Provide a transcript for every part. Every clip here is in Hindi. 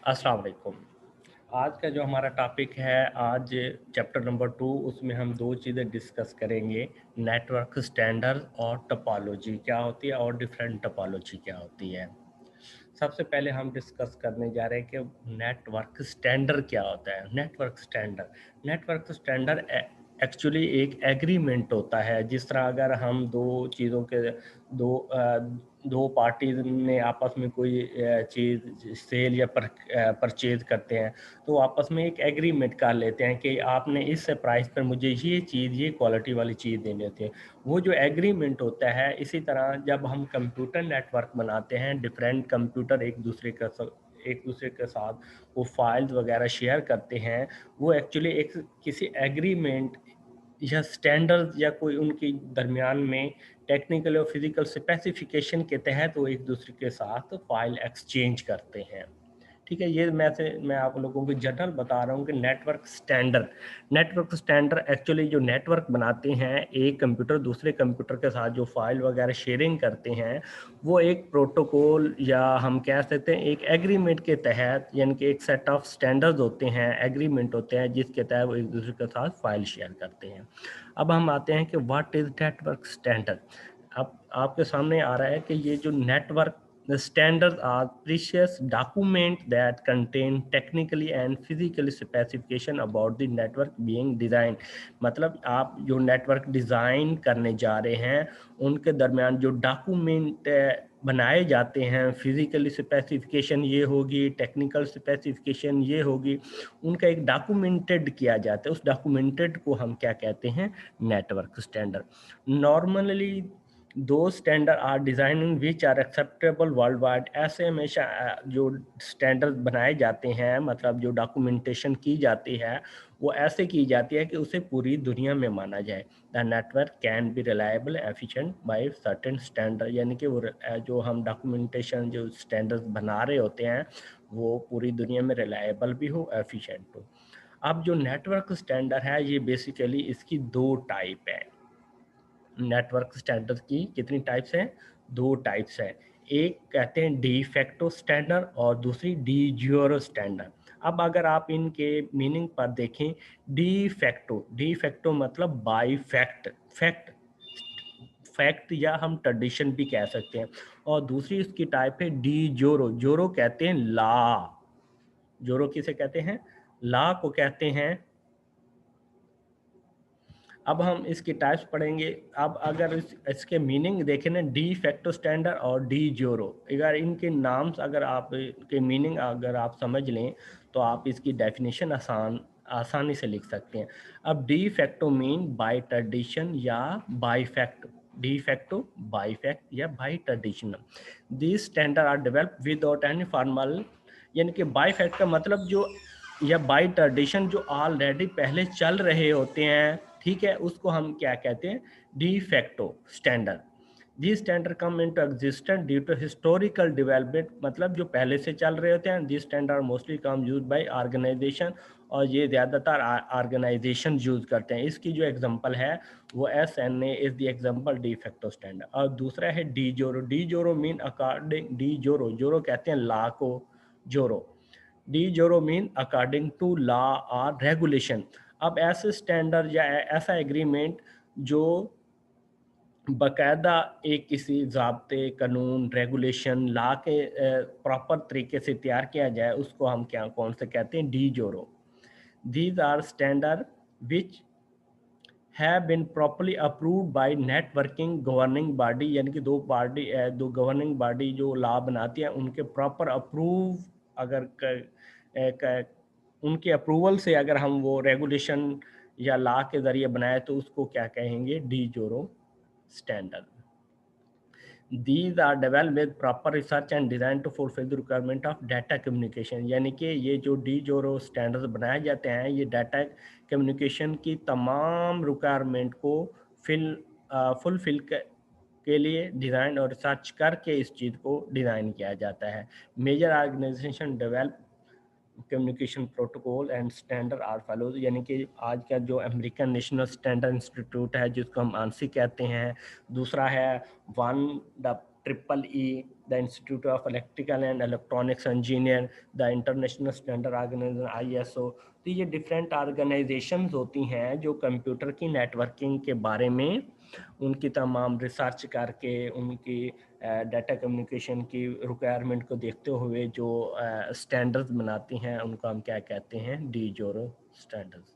अस्सलाम वालेकुम। आज का जो हमारा टॉपिक है, आज चैप्टर नंबर 2, उसमें हम दो चीज़ें डिस्कस करेंगे। नेटवर्क स्टैंडर्ड और टोपोलॉजी क्या होती है और डिफरेंट टोपोलॉजी क्या होती है। सबसे पहले हम डिस्कस करने जा रहे हैं कि नेटवर्क स्टैंडर्ड क्या होता है। नेटवर्क स्टैंडर्ड एक्चुअली एक एग्रीमेंट होता है। जिस तरह अगर हम दो चीज़ों के दो पार्टीज ने आपस में कोई चीज़ सेल या परचेज करते हैं, तो आपस में एक एग्रीमेंट कर लेते हैं कि आपने इस प्राइस पर मुझे ये चीज़, ये क्वालिटी वाली चीज़ देनी होती है। वो जो एग्रीमेंट होता है, इसी तरह जब हम कंप्यूटर नेटवर्क बनाते हैं, डिफरेंट कंप्यूटर एक दूसरे के साथ वो फाइल्स वगैरह शेयर करते हैं, वो एक्चुअली एक किसी एग्रीमेंट या स्टैंडर्ड या कोई उनके दरमियान में टेक्निकल और फिजिकल स्पेसिफिकेशन के तहत वो एक दूसरे के साथ फाइल एक्सचेंज करते हैं। ठीक है, ये मैं आप लोगों को जनरल बता रहा हूँ कि नेटवर्क स्टैंडर्ड एक्चुअली जो नेटवर्क बनाते हैं, एक कंप्यूटर दूसरे कंप्यूटर के साथ जो फाइल वगैरह शेयरिंग करते हैं, वो एक प्रोटोकॉल या हम कह सकते हैं एक एग्रीमेंट के तहत, यानी कि एक सेट ऑफ स्टैंडर्ड्स होते हैं, एग्रीमेंट होते हैं, जिसके तहत वो एक दूसरे के साथ फाइल शेयर करते हैं। अब हम आते हैं कि व्हाट इज नेटवर्क स्टैंडर्ड। अब आपके सामने आ रहा है कि ये जो network The standards are precious document that contain technically and physically specification about the network being designed। मतलब आप जो नेटवर्क डिज़ाइन करने जा रहे हैं, उनके दरमियान जो डॉक्यूमेंट बनाए जाते हैं, फिजिकली स्पेसिफिकेशन ये होगी, टेक्निकल स्पेसिफिकेशन ये होगी, उनका एक डॉक्यूमेंटेड किया जाता है। उस डॉक्यूमेंटेड को हम क्या कहते हैं? Network standard. नॉर्मली दो standard are design in which are acceptable world wide. ऐसे हमेशा जो स्टैंडर्ड बनाए जाते हैं, मतलब जो डॉक्यूमेंटेशन की जाती है, वो ऐसे की जाती है कि उसे पूरी दुनिया में माना जाए। The network can be reliable efficient by certain standard, यानी कि वो जो हम डॉक्यूमेंटेशन जो स्टैंडर्ड बना रहे होते हैं, वो पूरी दुनिया में रिलायबल भी हो, एफिशिएंट हो। अब जो नेटवर्क स्टैंडर्ड है, ये बेसिकली इसकी दो टाइप है। नेटवर्क स्टैंडर्ड की कितनी टाइप्स हैं? दो टाइप्स हैं। एक कहते हैं डी फैक्टो स्टैंडर्ड और दूसरी डी ज्यूरो स्टैंडर्ड। अब अगर आप इनके मीनिंग पर देखें, डी फैक्टो मतलब बाय फैक्ट या हम ट्रेडिशन भी कह सकते हैं। और दूसरी इसकी टाइप है डी जोरो। जोरो कहते हैं लॉ। जोरो किसे कहते हैं? लॉ को कहते हैं। अब हम इसकी टाइप्स पढ़ेंगे। अब अगर इसके मीनिंग देखें ना, डी फैक्टो स्टैंडर्ड और डी जोरो, अगर इनके नाम्स अगर आप के मीनिंग अगर आप समझ लें, तो आप इसकी डेफिनेशन आसानी से लिख सकते हैं। अब de facto mean by tradition या by fact. De facto by fact या by tradition. This standard are develop without any formal, यानी कि बाय फैक्ट का मतलब जो, या बाय ट्रेडिशन जो ऑलरेडी पहले चल रहे होते हैं, ठीक है, उसको हम क्या कहते हैं? De facto standard. This standard come into existence due to historical development, मतलब जो पहले से चल रहे होते हैं। This standard mostly come use by organization, और ये ज़्यादातर ऑर्गेनाइजेशन यूज करते हैं। इसकी जो एग्जांपल है वो SNA is the example D facto standard. और दूसरा है डी जोरो। डी जोरो मीन अकॉर्डिंग, डी जोरो, जोरो कहते हैं लॉ को, जोरो। डी जोरो मीन अकॉर्डिंग टू लॉ और रेगुलेशन। अब ऐसे स्टैंडर्ड या ऐसा एग्रीमेंट जो बाकायदा एक किसी ज़ाब्ते, कानून, रेगुलेशन, लॉ के प्रॉपर तरीके से तैयार किया जाए, उसको हम क्या कौन से कहते हैं? De jure. These are standard which have been properly approved by networking governing body, यानी कि दो गवर्निंग बॉडी जो लॉ बनाती है, उनके प्रॉपर अप्रूव अगर उनके अप्रूवल से अगर हम वो रेगुलेशन या लॉ के ज़रिए बनाए, तो उसको क्या कहेंगे? डी जोरो standard. These are developed with proper research and designed to fulfill the requirement of data communication। यानी कि ये जो डी जोरो स्टैंडर्ड्स बनाए जाते हैं, ये डाटा कम्युनिकेशन की तमाम रिक्वायरमेंट को फुलफिल के लिए डिज़ाइन और रिसर्च करके इस चीज़ को डिज़ाइन किया जाता है। Major organization develop communication protocol and standard are follows, यानी कि आज का जो अमेरिकन नेशनल स्टैंडर्ड इंस्टीट्यूट है, जिसको हम आंसी कहते हैं। दूसरा है one triple E, the institute of electrical and electronics engineer, the international standard organization ISO। तो ये डिफरेंट ऑर्गेनाइजेशंस होती हैं जो कंप्यूटर की नेटवर्किंग के बारे में उनकी तमाम रिसर्च करके उनकी डाटा कम्युनिकेशन की रिक्वायरमेंट को देखते हुए जो स्टैंडर्ड्स बनाती हैं उनको हम क्या कहते हैं, DJORO स्टैंडर्ड्स।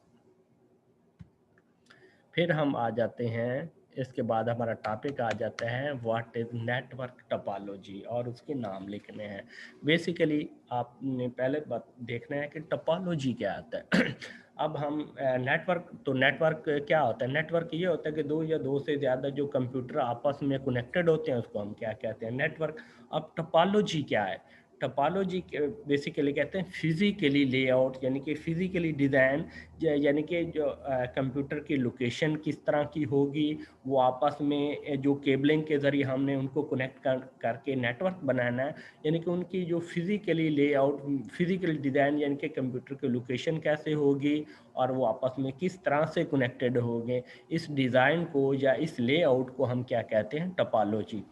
फिर हम आ जाते हैं, इसके बाद हमारा टॉपिक आ जाता है व्हाट इज़ नेटवर्क टोपोलॉजी, और उसके नाम लिखने हैं। बेसिकली आपने पहले बात देखना है कि टोपोलॉजी क्या आता है। अब हम नेटवर्क, तो नेटवर्क क्या होता है? नेटवर्क ये होता है कि दो या दो से ज़्यादा जो कंप्यूटर आपस में कनेक्टेड होते हैं उसको हम क्या कहते हैं, नेटवर्क। अब टोपोलॉजी क्या है? टोपोलॉजी बेसिकली कहते हैं फिजिकली लेआउट, यानी कि फिजिकली डिज़ाइन, यानी कि जो कंप्यूटर की लोकेशन किस तरह की होगी, वो आपस में जो केबलिंग के ज़रिए हमने उनको कनेक्ट करके नेटवर्क बनाना है, यानी कि उनकी जो फिज़िकली लेआउट, फिज़िकल डिज़ाइन, यानी कि कंप्यूटर की लोकेशन कैसे होगी और वो आपस में किस तरह से कनेक्टेड होंगे, इस डिज़ाइन को या इस लेआउट को हम क्या कहते हैं, टोपोलॉजी।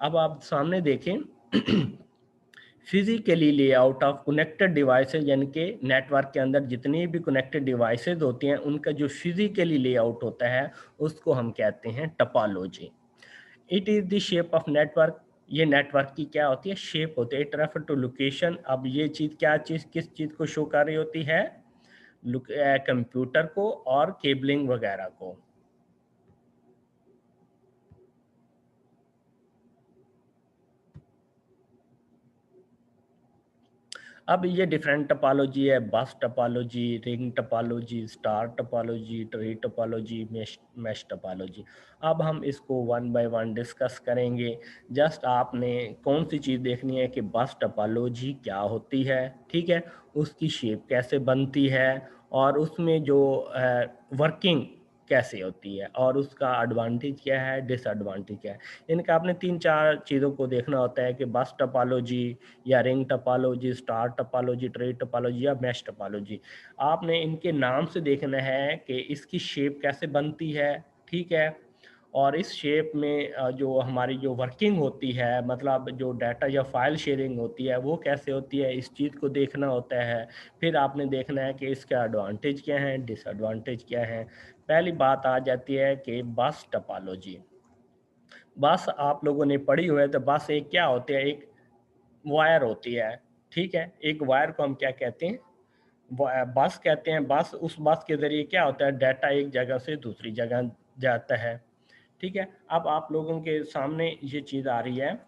अब आप सामने देखें physically layout of connected devices, यानी कि नेटवर्क के अंदर जितनी भी कनेक्टेड डिवाइसेज होती हैं उनका जो फिजिकली लेआउट होता है उसको हम कहते हैं topology. It is the shape of network, ये नेटवर्क की क्या होती है, शेप होती है। It refer to location. अब ये चीज़ क्या चीज़ किस चीज़ को शो कर रही होती है, कंप्यूटर को और केबलिंग वगैरह को। अब ये डिफरेंट टोपोलॉजी है, बस topology, ring topology, star topology, tree topology, mesh topology. अब हम इसको वन बाय वन डिस्कस करेंगे। जस्ट आपने कौन सी चीज़ देखनी है कि बस टोपोलॉजी क्या होती है, ठीक है, उसकी शेप कैसे बनती है और उसमें जो वर्किंग कैसे होती है और उसका एडवांटेज क्या है, डिसएडवांटेज क्या है। इनका आपने 3-4 चीज़ों को देखना होता है कि बस टोपोलॉजी या ring topology, star topology, tree topology या मैश टोपोलॉजी। आपने इनके नाम से देखना है कि इसकी शेप कैसे बनती है, ठीक है, और इस शेप में जो हमारी जो वर्किंग होती है, मतलब जो डाटा या फाइल शेयरिंग होती है वो कैसे होती है, इस चीज़ को देखना होता है। फिर आपने देखना है कि इसका एडवांटेज क्या है, डिसएडवांटेज क्या है। पहली बात आ जाती है कि बस टोपोलॉजी। बस आप लोगों ने पढ़ी हुई है, तो बस एक क्या होती है, एक वायर होती है, ठीक है। एक वायर को हम क्या कहते हैं, बस कहते हैं। बस, उस बस के ज़रिए क्या होता है, डाटा एक जगह से दूसरी जगह जाता है, ठीक है। अब आप लोगों के सामने ये चीज़ आ रही है,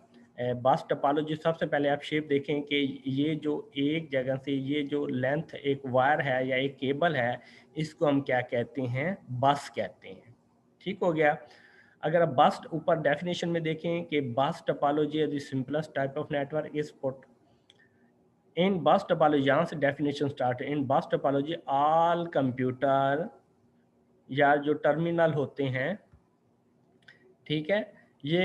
बस टोपोलॉजी। सबसे पहले आप शेप देखें कि ये जो एक जगह से ये जो लेंथ एक वायर है या एक केबल है, इसको हम क्या कहते हैं, बस कहते हैं, ठीक हो गया। अगर आप बस ऊपर डेफिनेशन में देखें कि बस topology is the simplest type of network is put in बस टोपोलॉजी। यहाँ से डेफिनेशन स्टार्ट है। इन बस टोपोलॉजी ऑल कंप्यूटर या जो टर्मिनल होते हैं, ठीक है, ये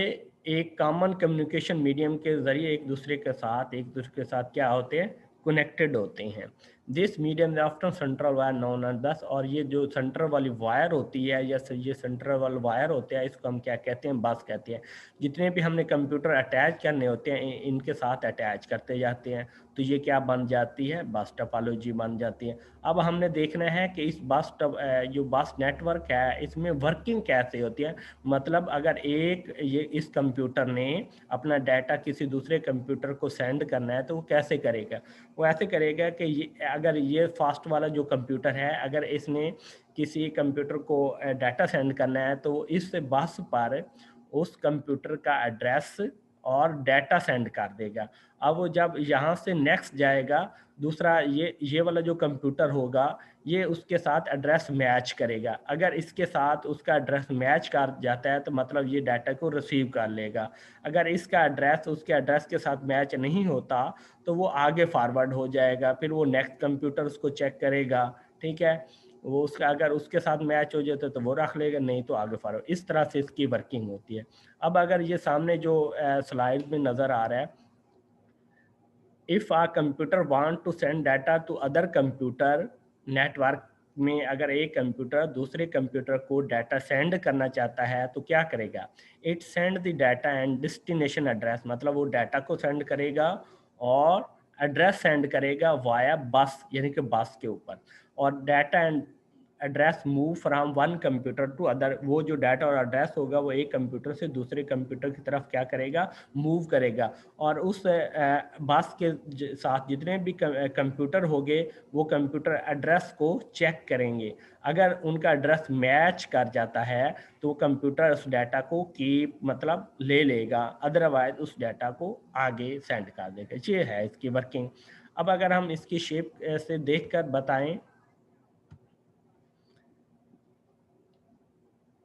एक कॉमन कम्युनिकेशन मीडियम के ज़रिए एक दूसरे के साथ क्या होते हैं, कनेक्टेड होते हैं। This medium after central wire known as bus. और ये जो सेंटर वाली वायर होती है या ये सेंट्रल वाला वायर होते हैं, इसको हम क्या कहते हैं, बस कहते हैं। जितने भी हमने कंप्यूटर अटैच करने होते हैं इनके साथ अटैच करते जाते हैं, तो ये क्या बन जाती है, बस टोपोलॉजी बन जाती है। अब हमने देखना है कि इस जो बस नेटवर्क है इसमें वर्किंग कैसे होती है। मतलब अगर ये इस कंप्यूटर ने अपना डाटा किसी दूसरे कंप्यूटर को सेंड करना है तो वो कैसे करेगा, वो ऐसे करेगा कि अगर ये फास्ट वाला जो कंप्यूटर है, अगर इसने किसी कंप्यूटर को डाटा सेंड करना है तो इस बस पर उस कंप्यूटर का एड्रेस और डाटा सेंड कर देगा। अब वो जब यहाँ से नेक्स्ट जाएगा, दूसरा ये वाला जो कंप्यूटर होगा ये उसके साथ एड्रेस मैच करेगा। अगर इसके साथ उसका एड्रेस मैच कर जाता है तो मतलब ये डाटा को रिसीव कर लेगा। अगर इसका एड्रेस उसके एड्रेस के साथ मैच नहीं होता तो वो आगे फॉरवर्ड हो जाएगा, फिर वो नेक्स्ट कंप्यूटर उसको चेक करेगा, ठीक है। वो उसका अगर उसके साथ मैच हो जाता है तो वो रख लेगा, नहीं तो आगे फॉरवर्ड। इस तरह से इसकी वर्किंग होती है। अब अगर ये सामने जो स्लाइड में नज़र आ रहा है, if a computer want to send data to other computer network, में अगर एक कंप्यूटर दूसरे कंप्यूटर को डाटा सेंड करना चाहता है तो क्या करेगा, it send the data and destination address, मतलब वो डाटा को सेंड करेगा और एड्रेस सेंड करेगा वाया बस, यानी कि बस के ऊपर। और data and address move from one computer to other, वो जो डाटा और एड्रेस होगा वो एक कंप्यूटर से दूसरे कंप्यूटर की तरफ क्या करेगा, मूव करेगा। और उस बस के साथ जितने भी कंप्यूटर होंगे वो कंप्यूटर एड्रेस को चेक करेंगे। अगर उनका एड्रेस मैच कर जाता है तो कंप्यूटर उस डाटा को कीप मतलब ले लेगा, अदरवाइज उस डाटा को आगे सेंड कर देगा। ये है इसकी वर्किंग। अब अगर हम इसकी शेप से देखकर बताएं,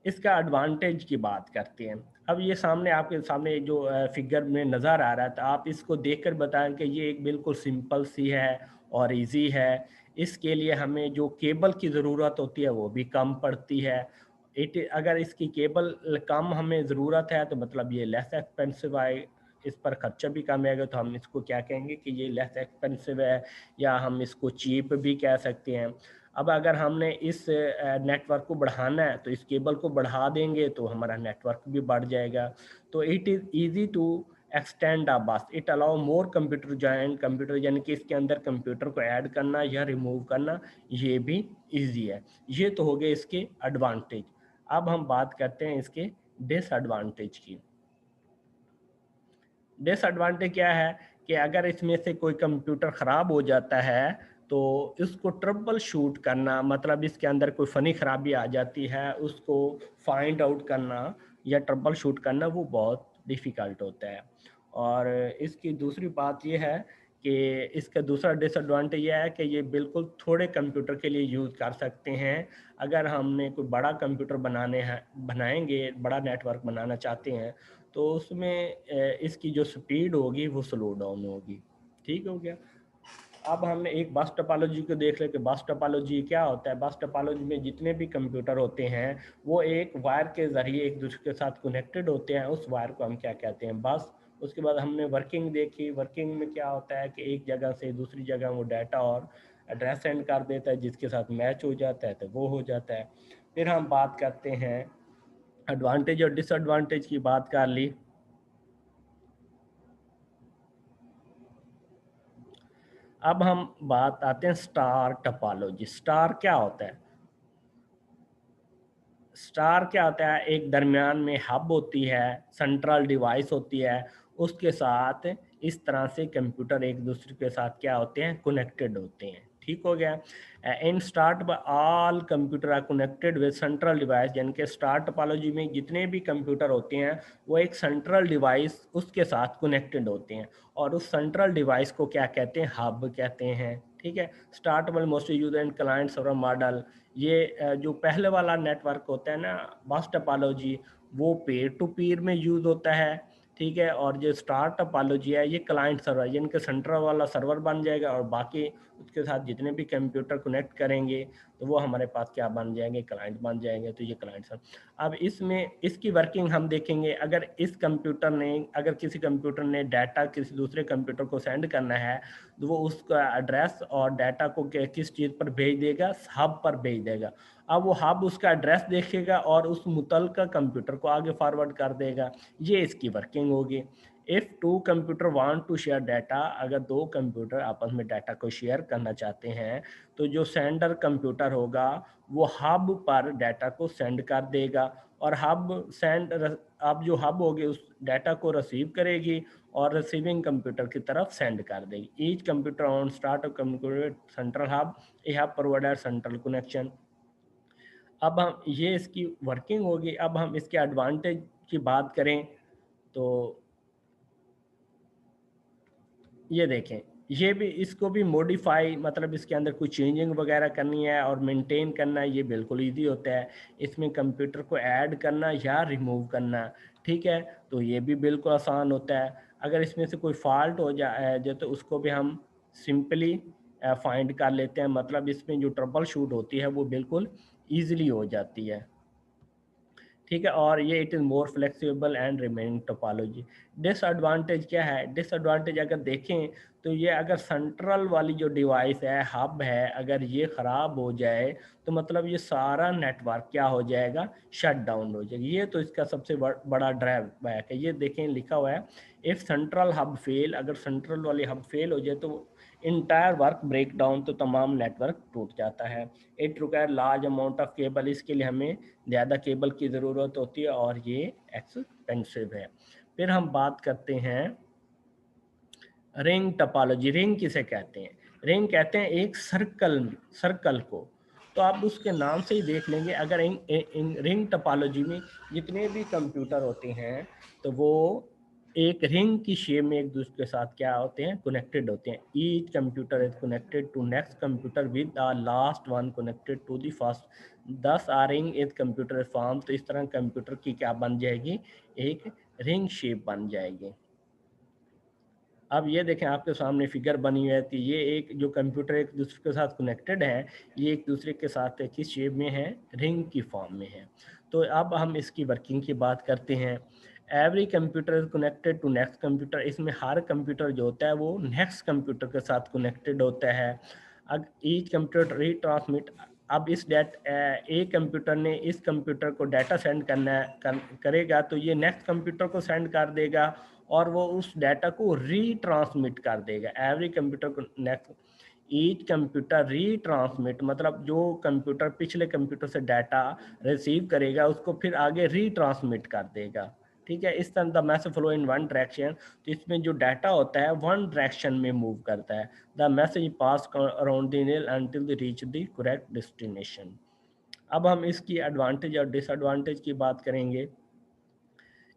इसका एडवांटेज की बात करते हैं। अब ये सामने आपके सामने जो फिगर में नज़र आ रहा है, तो आप इसको देखकर बताएं कि ये एक बिल्कुल सिंपल सी है और इजी है। इसके लिए हमें जो केबल की ज़रूरत होती है वो भी कम पड़ती है। अगर इसकी केबल कम हमें ज़रूरत है तो मतलब ये लेस एक्सपेंसिव आए, इस पर खर्चा भी कम आएगा, तो हम इसको क्या कहेंगे कि ये लेस एक्सपेंसिव है, या हम इसको चीप भी कह सकते हैं। अब अगर हमने इस नेटवर्क को बढ़ाना है तो इस केबल को बढ़ा देंगे तो हमारा नेटवर्क भी बढ़ जाएगा। तो it is easy to extend a bus, it allow more computer join computer, यानी कि इसके अंदर कंप्यूटर को ऐड करना या रिमूव करना ये भी ईजी है। ये तो हो गए इसके एडवांटेज। अब हम बात करते हैं इसके डिसएडवांटेज की। डिसएडवांटेज क्या है कि अगर इसमें से कोई कंप्यूटर ख़राब हो जाता है तो इसको ट्रबल शूट करना, मतलब इसके अंदर कोई फ़नी ख़राबी आ जाती है, उसको फाइंड आउट करना या ट्रबल शूट करना वो बहुत डिफ़िकल्ट होता है। और इसकी दूसरी बात ये है कि इसका दूसरा डिसएडवांटेज ये है कि ये बिल्कुल थोड़े कंप्यूटर के लिए यूज़ कर सकते हैं। अगर हमने कोई बड़ा कंप्यूटर बनाएंगे, बड़ा नेटवर्क बनाना चाहते हैं, तो उसमें इसकी जो स्पीड होगी वो स्लो डाउन होगी। ठीक हो गया। अब हमने एक बस टोपोलॉजी को देख ले कि बस टोपोलॉजी क्या होता है। बस टोपोलॉजी में जितने भी कंप्यूटर होते हैं वो एक वायर के ज़रिए एक दूसरे के साथ कनेक्टेड होते हैं, उस वायर को हम क्या कहते हैं, बस। उसके बाद हमने वर्किंग देखी। वर्किंग में क्या होता है कि एक जगह से दूसरी जगह वो डाटा और एड्रेस सेंड कर देता है, जिसके साथ मैच हो जाता है तो वो हो जाता है। फिर हम बात करते हैं एडवांटेज और डिसएडवांटेज की बात कर ली। अब हम बात आते हैं स्टार टोपोलॉजी। स्टार क्या होता है? स्टार क्या होता है, एक दरमियान में हब होती है, सेंट्रल डिवाइस होती है, उसके साथ इस तरह से कंप्यूटर एक दूसरे के साथ क्या होते हैं, कनेक्टेड होते हैं। ठीक हो गया। In star all computer are connected with central device, यानी कि स्टार टोपोलॉजी में जितने भी कंप्यूटर होते हैं वो एक सेंट्रल डिवाइस उसके साथ कनेक्टेड होते हैं, और उस सेंट्रल डिवाइस को क्या कहते हैं, हब कहते हैं। ठीक है। Star topology mostly use in client server model. ये जो पहले वाला नेटवर्क होता है ना, बस टोपोलॉजी, वो पीयर टू पीयर में यूज़ होता है। ठीक है। और जो स्टार टोपोलॉजी है ये क्लाइंट सर्वर, यानी कि सेंट्रल वाला सर्वर बन जाएगा और बाकी उसके साथ जितने भी कंप्यूटर कनेक्ट करेंगे तो वो हमारे पास क्या बन जाएंगे, क्लाइंट बन जाएंगे। तो ये क्लाइंट सर्वर। अब इसमें इसकी वर्किंग हम देखेंगे। अगर अगर किसी कंप्यूटर ने डाटा किसी दूसरे कंप्यूटर को सेंड करना है तो वो उसका एड्रेस और डाटा को किस चीज़ पर भेज देगा, हब पर भेज देगा। अब वो हब उसका एड्रेस देखेगा और उस मुतलका कंप्यूटर को आगे फॉरवर्ड कर देगा। ये इसकी वर्किंग होगी। If two computer want to share data, अगर दो कंप्यूटर आपस में डाटा को शेयर करना चाहते हैं तो जो सेंडर कंप्यूटर होगा वो हब पर डाटा को सेंड कर देगा, और अब जो हब होगी उस डाटा को रिसीव करेगी और रिसीविंग कंप्यूटर की तरफ सेंड कर देगी। Each computer on start of computer central hub, A hub provider central connection. अब हम ये इसकी वर्किंग होगी। अब हम इसके एडवांटेज की बात करें तो ये देखें, ये भी इसको भी मॉडिफाई, मतलब इसके अंदर कोई चेंजिंग वगैरह करनी है और मेंटेन करना है, ये बिल्कुल इजी होता है। इसमें कंप्यूटर को ऐड करना या रिमूव करना, ठीक है, तो ये भी बिल्कुल आसान होता है। अगर इसमें से कोई फॉल्ट हो जाए तो उसको भी हम सिंपली फाइंड कर लेते हैं, मतलब इसमें जो ट्रबल शूट होती है वो बिल्कुल ईजिली हो जाती है। ठीक है। और ये it is more flexible and remaining topology. Disadvantage क्या है? डिसएडवांटेज अगर देखें तो ये अगर सेंट्रल वाली जो डिवाइस है, हब है, अगर ये ख़राब हो जाए तो मतलब ये सारा नेटवर्क क्या हो जाएगा? शट डाउन हो जाएगा। ये तो इसका सबसे बड़ा ड्रॉबैक है। ये देखें लिखा हुआ है, इफ़ सेंट्रल हब फेल, अगर सेंट्रल वाली हब फेल हो जाए तो इंटायर वर्क ब्रेक डाउन, तो तमाम नेटवर्क टूट जाता है। It require large amount of cable, इसके लिए हमें ज़्यादा केबल की ज़रूरत होती है और ये एक्सपेंसिव है। फिर हम बात करते हैं रिंग टोपोलॉजी। रिंग किसे कहते हैं? रिंग कहते हैं एक सर्कल को। तो आप उसके नाम से ही देख लेंगे, अगर इन रिंग टोपोलॉजी में जितने भी कंप्यूटर होते हैं तो वो एक रिंग की शेप में एक दूसरे के साथ क्या होते हैं? कनेक्टेड होते हैं। Each computer is connected to next computer with the last one connected to the first, thus a ring is computer form. तो इस तरह कंप्यूटर की क्या बन जाएगी? एक रिंग शेप बन जाएगी। अब ये देखें आपके सामने फिगर बनी हुई है, तो ये एक जो कंप्यूटर एक दूसरे के साथ कनेक्टेड है, ये एक दूसरे के साथ किस शेप में है? रिंग की फॉर्म में है। तो अब हम इसकी वर्किंग की बात करते हैं। Every computer is connected to next computer, इसमें हर कंप्यूटर जो होता है वो नेक्स्ट कंप्यूटर के साथ कनेक्टेड होता है। अब ईच कंप्यूटर रीट्रांसमिट, अब इस एक कंप्यूटर ने इस कंप्यूटर को डाटा सेंड करेगा तो ये नेक्स्ट कंप्यूटर को सेंड कर देगा और वो उस डाटा को रीट्रांसमिट कर देगा। एवरी कंप्यूटर को नेक्स्ट, ईच कंप्यूटर रीट्रांसमिट मतलब जो कंप्यूटर पिछले कंप्यूटर से डाटा रिसीव करेगा उसको फिर आगे रीट्रांसमिट कर देगा। ठीक है, इस तरह the message flow in one direction, तो इसमें जो डाटा होता है वन डायरेक्शन में मूव करता है। The message pass around the nil until the reach the correct destination. अब हम इसकी एडवांटेज और डिसएडवांटेज की बात करेंगे।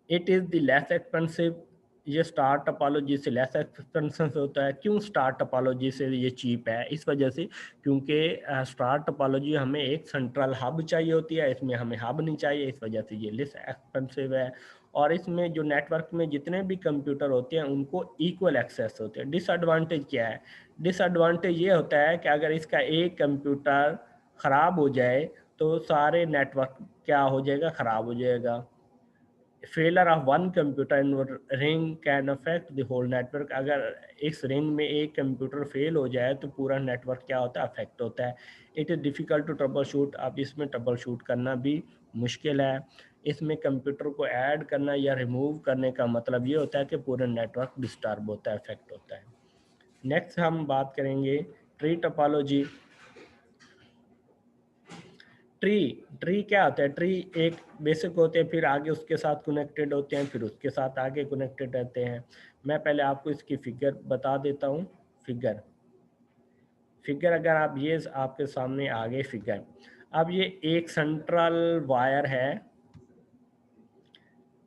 It is the less expensive, ये स्टार टोपोलॉजी से लेस एक्सपेंसिव होता है। क्यों स्टार टोपोलॉजी से ये चीप है? इस वजह से क्योंकि स्टार टोपोलॉजी हमें एक सेंट्रल हब चाहिए होती है, इसमें हमें हब नहीं चाहिए, इस वजह से ये लेस एक्सपेंसिव है। और इसमें जो नेटवर्क में जितने भी कंप्यूटर होते हैं उनको इक्वल एक्सेस होते हैं। डिसएडवांटेज क्या है? डिसएडवांटेज ये होता है कि अगर इसका एक कंप्यूटर ख़राब हो जाए तो सारे नेटवर्क क्या हो जाएगा? ख़राब हो जाएगा। Failure of one computer in ring can affect the whole network, अगर इस रिंग में एक कंप्यूटर फेल हो जाए तो पूरा नेटवर्क क्या होता है? अफेक्ट होता है। It is difficult to troubleshoot, अब इसमें ट्रबल शूट करना भी मुश्किल है। इसमें कंप्यूटर को ऐड करना या रिमूव करने का मतलब ये होता है कि पूरा नेटवर्क डिस्टर्ब होता है, अफेक्ट होता है। नेक्स्ट हम बात करेंगे ट्री टोपोलॉजी। ट्री, ट्री क्या होता है? ट्री एक बेसिक होते हैं, फिर आगे उसके साथ कनेक्टेड होते हैं, फिर उसके साथ आगे कनेक्टेड रहते हैं। मैं पहले आपको इसकी फिगर बता देता हूँ। फिगर फिगर अगर आप ये आपके सामने आगे फिगर, अब ये एक सेंट्रल वायर है,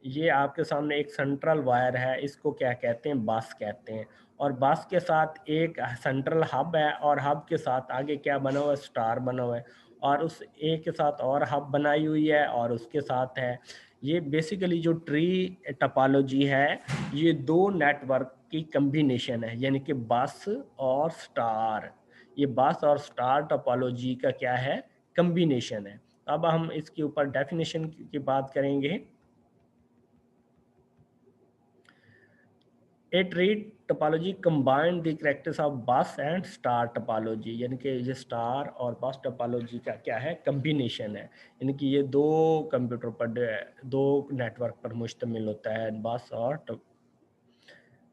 ये आपके सामने एक सेंट्रल वायर है, इसको क्या कहते हैं? बस कहते हैं। और बस के साथ एक सेंट्रल हब है और हब के साथ आगे क्या बना हुआ है? स्टार बना हुआ है। और उस एक के साथ और हब बनाई हुई है और उसके साथ है। ये बेसिकली जो ट्री टोपोलॉजी है ये दो नेटवर्क की कम्बिनेशन है, यानी कि बस और स्टार। ये बस और स्टार टोपोलॉजी का क्या है? कम्बिनेशन है। अब हम इसके ऊपर डेफिनेशन की बात करेंगे। A tree topology combined the characters of बस एंड स्टार टोपोलॉजी, यानी कि ये स्टार और बस टोपोलॉजी का क्या है? कम्बिनेशन है। यानी कि ये दो कंप्यूटर पर दो नेटवर्क पर मुश्तमिल होता है, बस और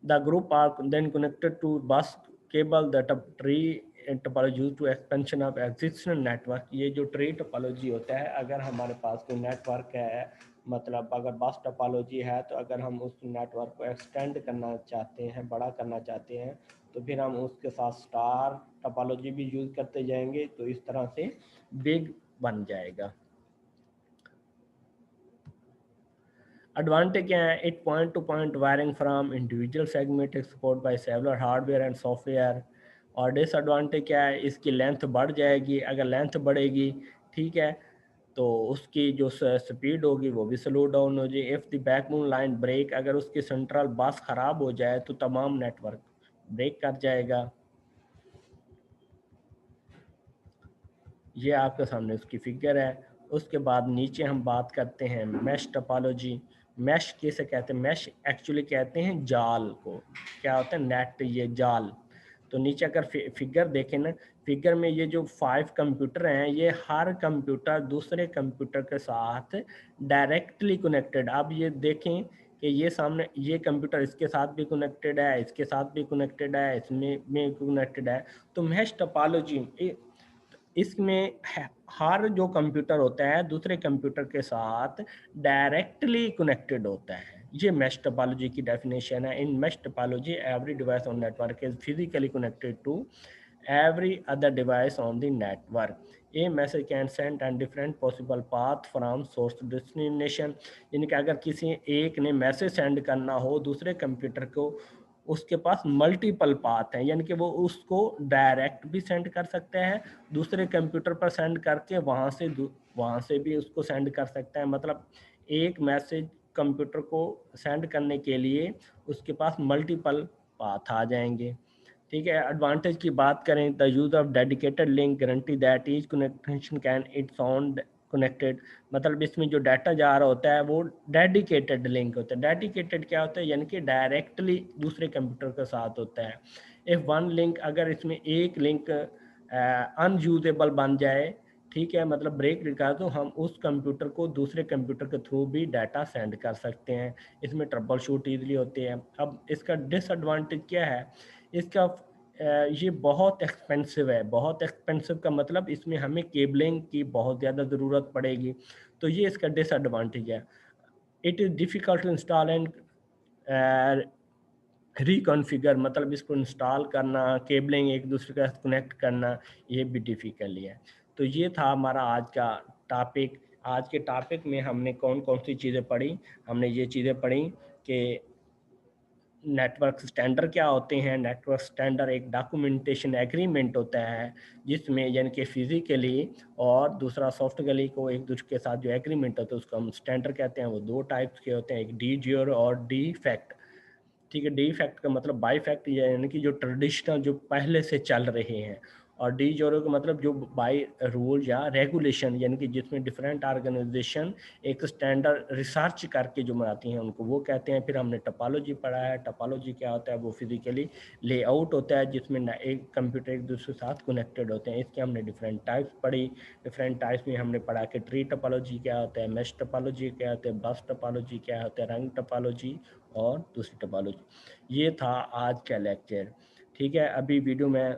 the group are then connected to bus cable that a tree topology used to expansion of existing network। ये जो ट्री टोपोलॉजी होता है, अगर हमारे पास कोई नेटवर्क है, मतलब अगर बस टोपोलॉजी है तो अगर हम उस नेटवर्क को एक्सटेंड करना चाहते हैं, बड़ा करना चाहते हैं, तो फिर हम उसके साथ स्टार टोपोलॉजी भी यूज़ करते जाएंगे, तो इस तरह से बिग बन जाएगा। एडवांटेज क्या है? It point two point wiring from individual segment support by several hardware and software. और डिसएडवांटेज क्या है? इसकी लेंथ बढ़ जाएगी, अगर लेंथ बढ़ेगी, ठीक है, तो उसकी जो स्पीड होगी वो भी स्लो डाउन हो जाए। If the backbone line break, अगर उसकी सेंट्रल बस ख़राब हो जाए तो तमाम नेटवर्क ब्रेक कर जाएगा। ये आपके सामने उसकी फिगर है। उसके बाद नीचे हम बात करते हैं मैश टोपोलॉजी। मैश कैसे कहते हैं, मैश एक्चुअली कहते हैं जाल को, क्या होता है नेट, ये जाल। तो नीचे अगर फिगर देखें ना, फिगर में ये जो 5 कंप्यूटर हैं, ये हर कंप्यूटर दूसरे कंप्यूटर के साथ डायरेक्टली कनेक्टेड। अब ये देखें कि ये सामने ये कंप्यूटर इसके साथ भी कनेक्टेड है, इसके साथ भी कनेक्टेड है, इसमें में कनेक्टेड है। तो मैश टोपोलॉजी इसमें हर जो कंप्यूटर होता है दूसरे कंप्यूटर के साथ डायरेक्टली कनेक्टेड होता है। ये मैश टोपोलॉजी की डेफिनेशन है। In mesh topology every device on network is physically connected to every other device on the network. A message can send on different possible path from source to destination. यानी कि अगर किसी एक ने मैसेज सेंड करना हो दूसरे कंप्यूटर को, उसके पास मल्टीपल पाथ हैं, यानी कि वो उसको डायरेक्ट भी सेंड कर सकते हैं, दूसरे कंप्यूटर पर सेंड करके वहाँ से भी उसको सेंड कर सकते हैं। मतलब एक मैसेज कंप्यूटर को सेंड करने के लिए उसके पास मल्टीपल पाथ आ जाएंगे। ठीक है। एडवांटेज की बात करें, the use of dedicated link guarantee that each connection can it's on connected. मतलब इसमें जो डाटा जा रहा होता है वो डेडिकेटेड लिंक होता है। डेडिकेटेड क्या होता है, यानी कि डायरेक्टली दूसरे कंप्यूटर के साथ होता है। इफ वन लिंक, अगर इसमें एक लिंक अनयूजेबल बन जाए, ठीक है, मतलब ब्रेक दिखा, तो हम उस कंप्यूटर को दूसरे कंप्यूटर के थ्रू भी डाटा सेंड कर सकते हैं। इसमें ट्रबल शूट ईजिली होती है। अब इसका डिसएडवांटेज क्या है, इसका ये बहुत एक्सपेंसिव है। बहुत एक्सपेंसिव का मतलब इसमें हमें केबलिंग की बहुत ज़्यादा ज़रूरत पड़ेगी, तो ये इसका डिसएडवांटेज है। It is difficult to install and reconfigure, मतलब इसको इंस्टॉल करना, केबलिंग एक दूसरे के साथ कनेक्ट करना, ये भी डिफ़िकल्ट है। तो ये था हमारा आज का टॉपिक। आज के टॉपिक में हमने कौन कौन सी चीज़ें पढ़ी, हमने ये चीज़ें पढ़ी कि नेटवर्क स्टैंडर्ड क्या होते हैं। नेटवर्क स्टैंडर्ड एक डॉक्यूमेंटेशन एग्रीमेंट होता है, जिसमें यानी कि फिजिकली और दूसरा सॉफ्टवेयरली को एक दूसरे के साथ जो एग्रीमेंट होता है उसको हम स्टैंडर्ड कहते हैं। वो 2 टाइप्स के होते हैं, एक डी ज्योर और डी फैक्ट। ठीक है। डी फैक्ट का मतलब बाई फैक्ट, यानी कि जो ट्रेडिशनल जो पहले से चल रहे हैं, और डी जोरो का मतलब जो बाई रूल या रेगुलेशन, यानी कि जिसमें डिफरेंट ऑर्गेनाइजेशन एक स्टैंडर्ड रिसर्च करके जो बनाती हैं उनको वो कहते हैं। फिर हमने टोपोलॉजी पढ़ा है। टोपोलॉजी क्या होता है, वो फिजिकली लेआउट होता है जिसमें एक कंप्यूटर एक दूसरे के साथ कनेक्टेड होते हैं। इसके हमने डिफरेंट टाइप्स पढ़ी। डिफरेंट टाइप्स में हमने पढ़ा कि ट्री टोपोलॉजी क्या होता है, मैश टोपोलॉजी क्या होता है, बस टोपोलॉजी क्या होता है, रंग टोपोलॉजी और दूसरी टोपोलॉजी। ये था आज का लेक्चर। ठीक है। अभी वीडियो में